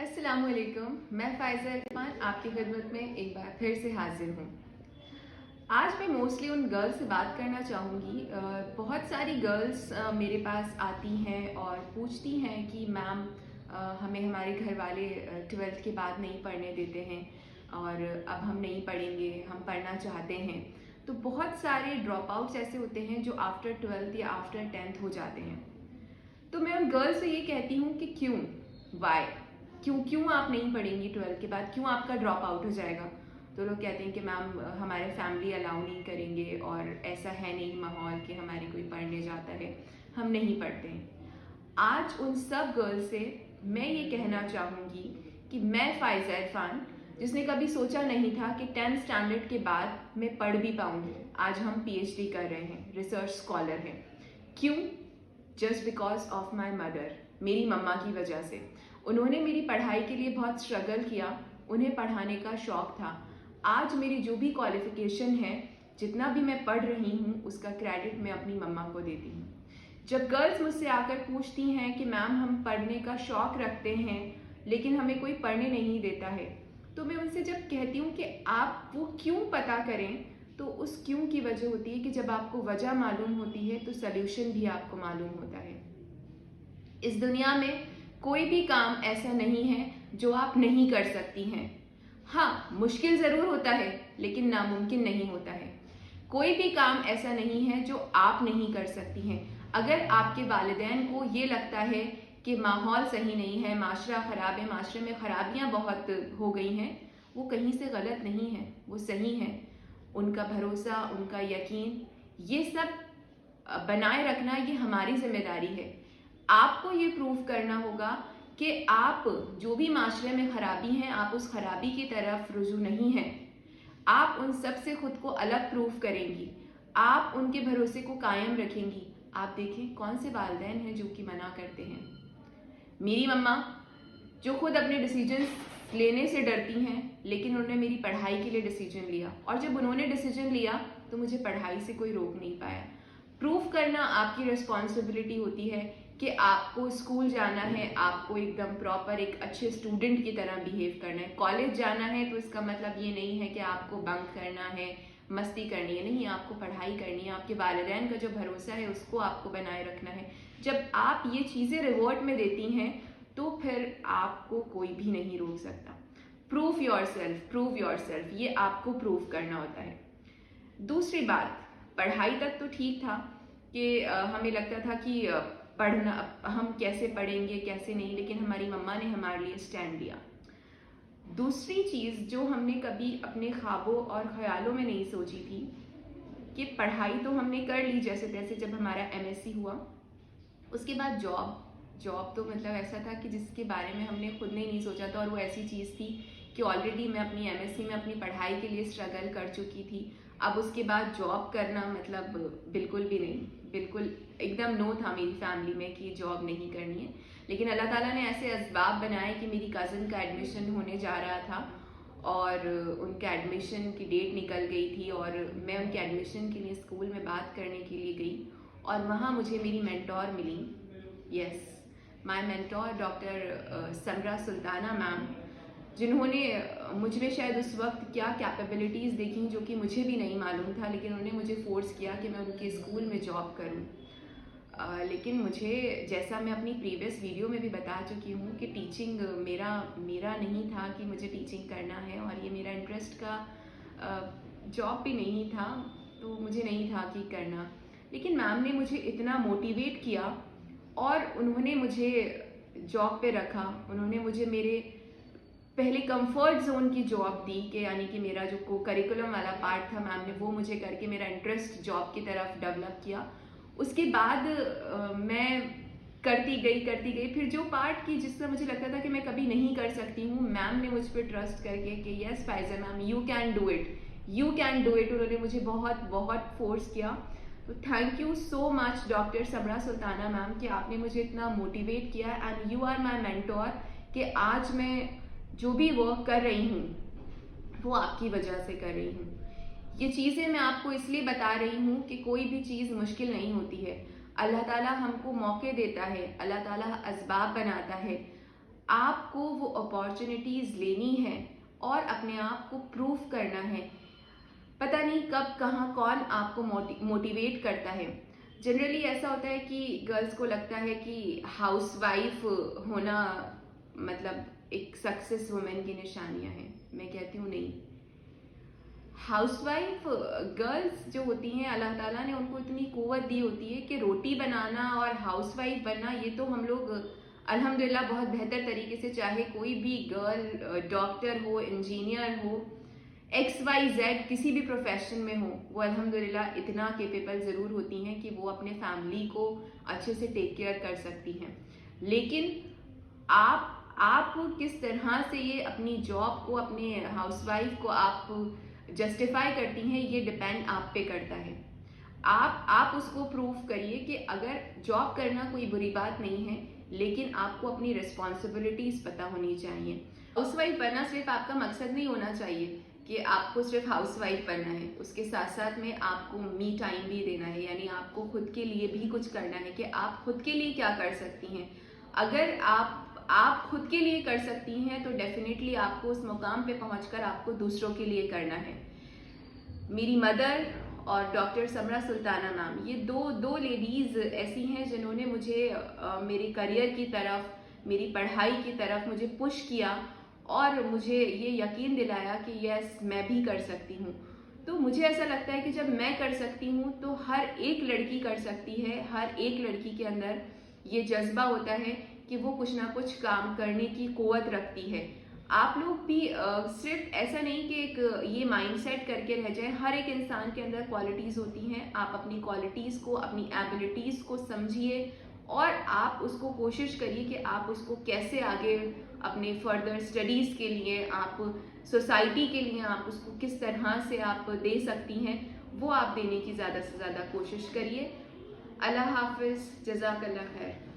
अस्सलामुअलैकुम, मैं फ़ाइज़ा इरफ़ान आपकी खिदमत में एक बार फिर से हाज़िर हूँ। आज मैं मोस्टली उन गर्ल्स से बात करना चाहूँगी। बहुत सारी गर्ल्स मेरे पास आती हैं और पूछती हैं कि मैम हमें हमारे घर वाले 12th के बाद नहीं पढ़ने देते हैं और अब हम नहीं पढ़ेंगे, हम पढ़ना चाहते हैं। तो बहुत सारे ड्रॉप आउट्स ऐसे होते हैं जो आफ्टर 12th या आफ्टर 10th हो जाते हैं। तो मैं उन गर्ल्स से ये कहती हूँ कि क्यों, वाई, क्यों क्यों आप नहीं पढ़ेंगी 12th के बाद, क्यों आपका ड्रॉप आउट हो जाएगा। तो लोग कहते हैं कि मैम हमारे फैमिली अलाउ नहीं करेंगे और ऐसा है नहीं माहौल कि हमारे कोई पढ़ने जाता है, हम नहीं पढ़ते हैं। आज उन सब गर्ल्स से मैं ये कहना चाहूँगी कि मैं फ़ाइज़ा इरफ़ान, जिसने कभी सोचा नहीं था कि 10th स्टैंडर्ड के बाद मैं पढ़ भी पाऊँगी, आज हम पीएचडी कर रहे हैं, रिसर्च स्कॉलर हैं। क्यों? Just because of my mother, मेरी मम्मा की वजह से। उन्होंने मेरी पढ़ाई के लिए बहुत स्ट्रगल किया, उन्हें पढ़ाने का शौक था। आज मेरी जो भी क्वालिफिकेशन है, जितना भी मैं पढ़ रही हूँ, उसका क्रेडिट मैं अपनी मम्मा को देती हूँ। जब गर्ल्स मुझसे आकर पूछती हैं कि मैम हम पढ़ने का शौक रखते हैं लेकिन हमें कोई पढ़ने नहीं देता है, तो मैं उनसे जब कहती हूँ कि आप वो क्यों पता करें, तो उस क्यों की वजह होती है कि जब आपको वजह मालूम होती है तो सल्यूशन भी आपको मालूम होता है। इस दुनिया में कोई भी काम ऐसा नहीं है जो आप नहीं कर सकती हैं। हाँ, मुश्किल ज़रूर होता है लेकिन नामुमकिन नहीं होता है। कोई भी काम ऐसा नहीं है जो आप नहीं कर सकती हैं। अगर आपके वालिदैन को ये लगता है कि माहौल सही नहीं है, माशरा ख़राब है, माशरे में ख़राबियाँ बहुत हो गई हैं, वो कहीं से गलत नहीं है, वो सही है। उनका भरोसा, उनका यकीन, ये सब बनाए रखना ये हमारी ज़िम्मेदारी है। आपको ये प्रूव करना होगा कि आप जो भी माशरे में ख़राबी हैं, आप उस ख़राबी की तरफ रुजू नहीं हैं। आप उन सब से खुद को अलग प्रूव करेंगी, आप उनके भरोसे को कायम रखेंगी। आप देखें कौन से वालिदैन हैं जो कि मना करते हैं। मेरी मम्मा जो खुद अपने डिसीजंस लेने से डरती हैं, लेकिन उन्होंने मेरी पढ़ाई के लिए डिसीजन लिया, और जब उन्होंने डिसीजन लिया तो मुझे पढ़ाई से कोई रोक नहीं पाया। प्रूव करना आपकी रिस्पॉन्सिबिलिटी होती है कि आपको स्कूल जाना है, आपको एकदम प्रॉपर एक अच्छे स्टूडेंट की तरह बिहेव करना है। कॉलेज जाना है तो इसका मतलब ये नहीं है कि आपको बंक करना है, मस्ती करनी है, नहीं, आपको पढ़ाई करनी है। आपके वालिदैन का जो भरोसा है उसको आपको बनाए रखना है। जब आप ये चीज़ें रिवॉर्ड में देती हैं तो फिर आपको कोई भी नहीं रोक सकता। प्रूव योर सेल्फ, ये आपको प्रूव करना होता है। दूसरी बात, पढ़ाई तक तो ठीक था कि हमें लगता था कि पढ़ना, हम कैसे पढ़ेंगे कैसे नहीं, लेकिन हमारी मम्मा ने हमारे लिए स्टैंड लिया। दूसरी चीज़ जो हमने कभी अपने ख्वाबों और ख्यालों में नहीं सोची थी कि पढ़ाई तो हमने कर ली जैसे तैसे, जब हमारा एमएससी हुआ उसके बाद जॉब तो मतलब ऐसा था कि जिसके बारे में हमने खुद ने नहीं सोचा था, और वो ऐसी चीज़ थी कि ऑलरेडी मैं अपनी एमएससी में अपनी पढ़ाई के लिए स्ट्रगल कर चुकी थी। अब उसके बाद जॉब करना मतलब बिल्कुल भी नहीं, बिल्कुल एकदम नो था मेरी फैमिली में कि जॉब नहीं करनी है। लेकिन अल्लाह ताला ने ऐसे असबाब बनाए कि मेरी कज़न का एडमिशन होने जा रहा था और उनके एडमिशन की डेट निकल गई थी, और मैं उनके एडमिशन के लिए स्कूल में बात करने के लिए गई, और वहाँ मुझे मेरी मेंटोर मिली। Yes, my mentor doctor Samra Sultana ma'am, जिन्होंने मुझ में शायद उस वक्त क्या कैपेबिलिटीज़ देखी जो कि मुझे भी नहीं मालूम था, लेकिन उन्होंने मुझे फ़ोर्स किया कि मैं उनके स्कूल में जॉब करूं। लेकिन मुझे, जैसा मैं अपनी प्रीवियस वीडियो में भी बता चुकी हूँ कि टीचिंग मेरा नहीं था कि मुझे टीचिंग करना है, और ये मेरा इंटरेस्ट का जॉब भी नहीं था, तो मुझे नहीं था कि करना। लेकिन मैम ने मुझे इतना मोटिवेट किया और उन्होंने मुझे जॉब पे रखा। उन्होंने मुझे मेरे पहले कंफर्ट जोन की जॉब दी, कि यानी कि मेरा जो को करिकुलम वाला पार्ट था, मैम ने वो मुझे करके मेरा इंटरेस्ट जॉब की तरफ डेवलप किया। उसके बाद मैं करती गई। फिर जो पार्ट की जिससे मुझे लगता था कि मैं कभी नहीं कर सकती हूँ, मैम ने मुझ पर ट्रस्ट करके कि yes Faiza ma'am, you can do it, उन्होंने मुझे बहुत बहुत फोर्स किया। तो thank you so much doctor Samra Sultana ma'am कि आपने मुझे इतना मोटिवेट किया, and you are my mentor, कि आज मैं जो भी वर्क कर रही हूँ वो आपकी वजह से कर रही हूँ। ये चीज़ें मैं आपको इसलिए बता रही हूँ कि कोई भी चीज़ मुश्किल नहीं होती है। अल्लाह ताला हमको मौके देता है, अल्लाह ताला असबाब बनाता है। आपको वो अपॉर्चुनिटीज़ लेनी है और अपने आप को प्रूव करना है। पता नहीं कब कहाँ कौन आपको मोटिवेट करता है। जनरली ऐसा होता है कि गर्ल्स को लगता है कि हाउसवाइफ होना मतलब एक सक्सेस वुमेन की निशानियां हैं। मैं कहती हूँ नहीं। हाउसवाइफ गर्ल्स जो होती हैं, अल्लाह ताला ने उनको इतनी कुव्वत दी होती है कि रोटी बनाना और हाउसवाइफ बनना, ये तो हम लोग अल्हम्दुलिल्लाह बहुत बेहतर तरीके से, चाहे कोई भी गर्ल डॉक्टर हो, इंजीनियर हो, XYZ किसी भी प्रोफेशन में हो, वो अल्हम्दुलिल्लाह इतना केपेबल ज़रूर होती हैं कि वो अपने फैमिली को अच्छे से टेक केयर कर सकती हैं। लेकिन आप किस तरह से ये अपनी जॉब को, अपने हाउसवाइफ को आप जस्टिफाई करती हैं, ये डिपेंड आप पे करता है। आप उसको प्रूव करिए कि अगर जॉब करना कोई बुरी बात नहीं है, लेकिन आपको अपनी रिस्पॉन्सिबिलिटीज पता होनी चाहिए। हाउसवाइफ बनना सिर्फ आपका मकसद नहीं होना चाहिए कि आपको सिर्फ हाउसवाइफ बनना है, उसके साथ साथ में आपको मी टाइम भी देना है, यानी आपको खुद के लिए भी कुछ करना है कि आप खुद के लिए क्या कर सकती हैं। अगर आप खुद के लिए कर सकती हैं तो डेफिनेटली आपको उस मुकाम पे पहुंचकर आपको दूसरों के लिए करना है। मेरी मदर और डॉक्टर समरा सुल्ताना मैम, ये दो लेडीज़ ऐसी हैं जिन्होंने मुझे मेरे करियर की तरफ, मेरी पढ़ाई की तरफ मुझे पुश किया और मुझे ये यकीन दिलाया कि यस, मैं भी कर सकती हूँ। तो मुझे ऐसा लगता है कि जब मैं कर सकती हूँ तो हर एक लड़की कर सकती है। हर एक लड़की के अंदर ये जज्बा होता है कि वो कुछ ना कुछ काम करने की कुव्वत रखती है। आप लोग भी सिर्फ ऐसा नहीं कि एक ये माइंडसेट करके रह जाए। हर एक इंसान के अंदर क्वालिटीज़ होती हैं। आप अपनी क्वालिटीज़ को, अपनी एबिलिटीज़ को समझिए और आप उसको कोशिश करिए कि आप उसको कैसे आगे अपने फर्दर स्टडीज़ के लिए, आप सोसाइटी के लिए आप उसको किस तरह से आप दे सकती हैं, वो आप देने की ज़्यादा से ज़्यादा कोशिश करिए। अल्लाह हाफिज़, जज़ाकल्लाह खैर।